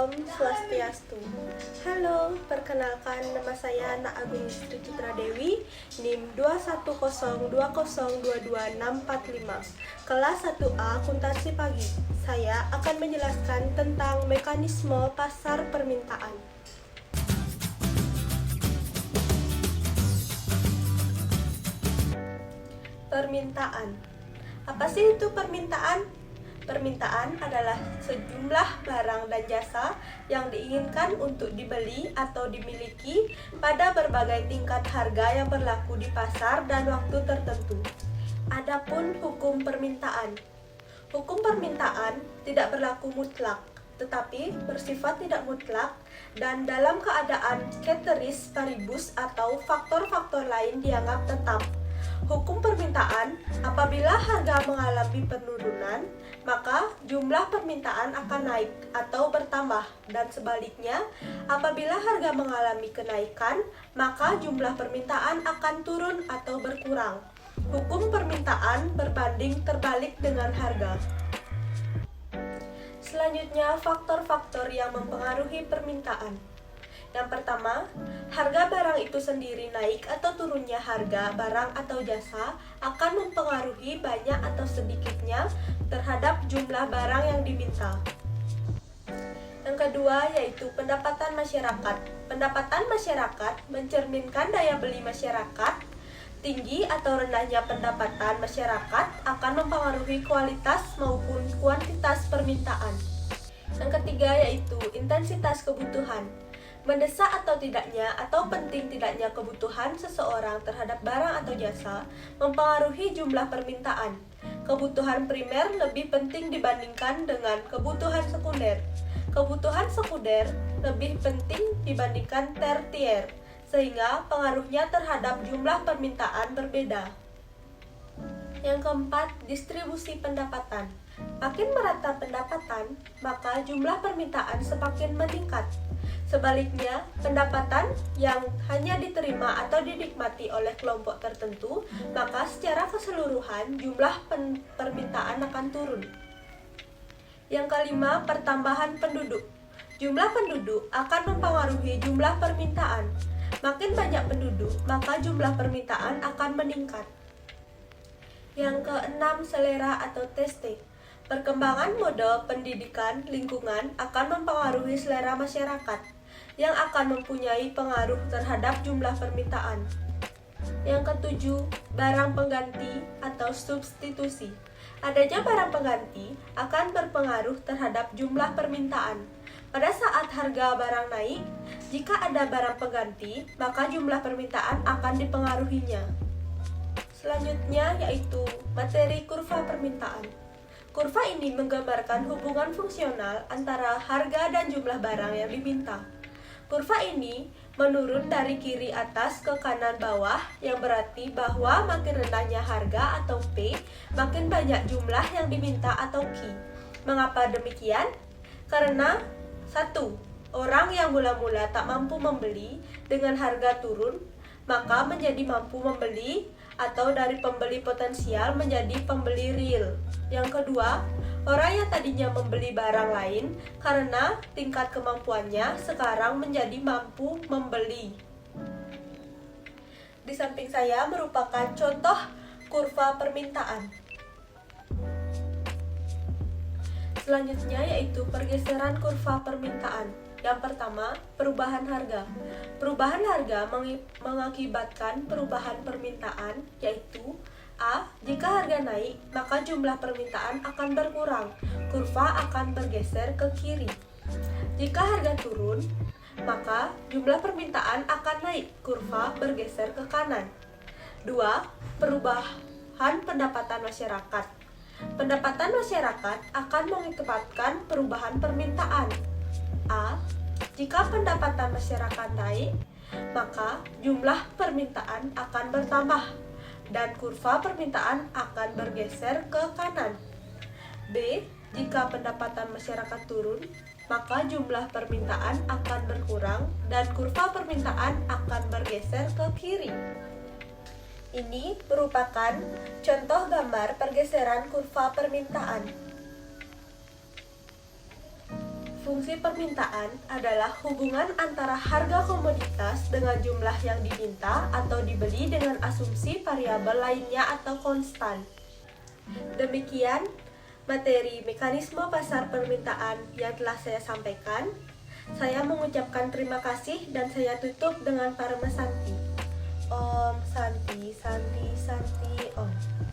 Om Swastiastu. Halo, perkenalkan nama saya Nak Agung Istri Citra Dewi, NIM 210202265, kelas 1A Akuntansi Pagi. Saya akan menjelaskan tentang mekanisme pasar permintaan. Permintaan. Apa sih itu permintaan? Permintaan adalah sejumlah barang dan jasa yang diinginkan untuk dibeli atau dimiliki pada berbagai tingkat harga yang berlaku di pasar dan waktu tertentu. Adapun hukum permintaan. Hukum permintaan tidak berlaku mutlak, tetapi bersifat tidak mutlak dan dalam keadaan ceteris paribus atau faktor-faktor lain dianggap tetap. Hukum permintaan, apabila harga mengalami penurunan, maka jumlah permintaan akan naik atau bertambah, dan sebaliknya, apabila harga mengalami kenaikan, maka jumlah permintaan akan turun atau berkurang. Hukum permintaan berbanding terbalik dengan harga. Selanjutnya, faktor-faktor yang mempengaruhi permintaan. Yang pertama, harga barang itu sendiri naik atau turunnya harga barang atau jasa akan mempengaruhi banyak atau sedikitnya terhadap jumlah barang yang diminta. Yang kedua yaitu pendapatan masyarakat. Pendapatan masyarakat mencerminkan daya beli masyarakat. Tinggi atau rendahnya pendapatan masyarakat akan mempengaruhi kualitas maupun kuantitas permintaan. Yang ketiga yaitu intensitas kebutuhan. Mendesak atau tidaknya atau penting tidaknya kebutuhan seseorang terhadap barang atau jasa mempengaruhi jumlah permintaan. Kebutuhan primer lebih penting dibandingkan dengan kebutuhan sekunder. Kebutuhan sekunder lebih penting dibandingkan tertier, sehingga pengaruhnya terhadap jumlah permintaan berbeda. Yang keempat, distribusi pendapatan. Makin merata pendapatan, maka jumlah permintaan semakin meningkat. Sebaliknya, pendapatan yang hanya diterima atau dinikmati oleh kelompok tertentu, maka secara keseluruhan jumlah permintaan akan turun. Yang kelima, pertambahan penduduk. Jumlah penduduk akan mempengaruhi jumlah permintaan. Makin banyak penduduk, maka jumlah permintaan akan meningkat. Yang keenam, selera atau taste. Perkembangan mode pendidikan lingkungan akan mempengaruhi selera masyarakat, yang akan mempunyai pengaruh terhadap jumlah permintaan. Yang ketujuh, barang pengganti atau substitusi. Adanya barang pengganti akan berpengaruh terhadap jumlah permintaan. Pada saat harga barang naik, jika ada barang pengganti, maka jumlah permintaan akan dipengaruhinya. Selanjutnya yaitu materi kurva permintaan. Kurva ini menggambarkan hubungan fungsional antara harga dan jumlah barang yang diminta. Kurva ini menurun dari kiri atas ke kanan bawah, yang berarti bahwa makin rendahnya harga atau P, makin banyak jumlah yang diminta atau Q. Mengapa demikian? Karena 1. Orang yang mula-mula tak mampu membeli dengan harga turun, maka menjadi mampu membeli atau dari pembeli potensial menjadi pembeli real. Yang kedua, orang yang tadinya membeli barang lain karena tingkat kemampuannya sekarang menjadi mampu membeli. Di samping saya merupakan contoh kurva permintaan. Selanjutnya yaitu pergeseran kurva permintaan. Yang pertama, perubahan harga. Perubahan harga mengakibatkan perubahan permintaan, yaitu A. Jika harga naik, maka jumlah permintaan akan berkurang. Kurva akan bergeser ke kiri. Jika harga turun, maka jumlah permintaan akan naik. Kurva bergeser ke kanan. 2. Perubahan pendapatan masyarakat. Pendapatan masyarakat akan mengakibatkan perubahan permintaan. A. Jika pendapatan masyarakat naik, maka jumlah permintaan akan bertambah dan kurva permintaan akan bergeser ke kanan. B. Jika pendapatan masyarakat turun, maka jumlah permintaan akan berkurang dan kurva permintaan akan bergeser ke kiri. Ini merupakan contoh gambar pergeseran kurva permintaan. Fungsi permintaan adalah hubungan antara harga komoditas dengan jumlah yang diminta atau dibeli dengan asumsi variabel lainnya atau konstan. Demikian materi mekanisme pasar permintaan yang telah saya sampaikan. Saya mengucapkan terima kasih dan saya tutup dengan Parama Santi. Om Santi Santi Santi Om.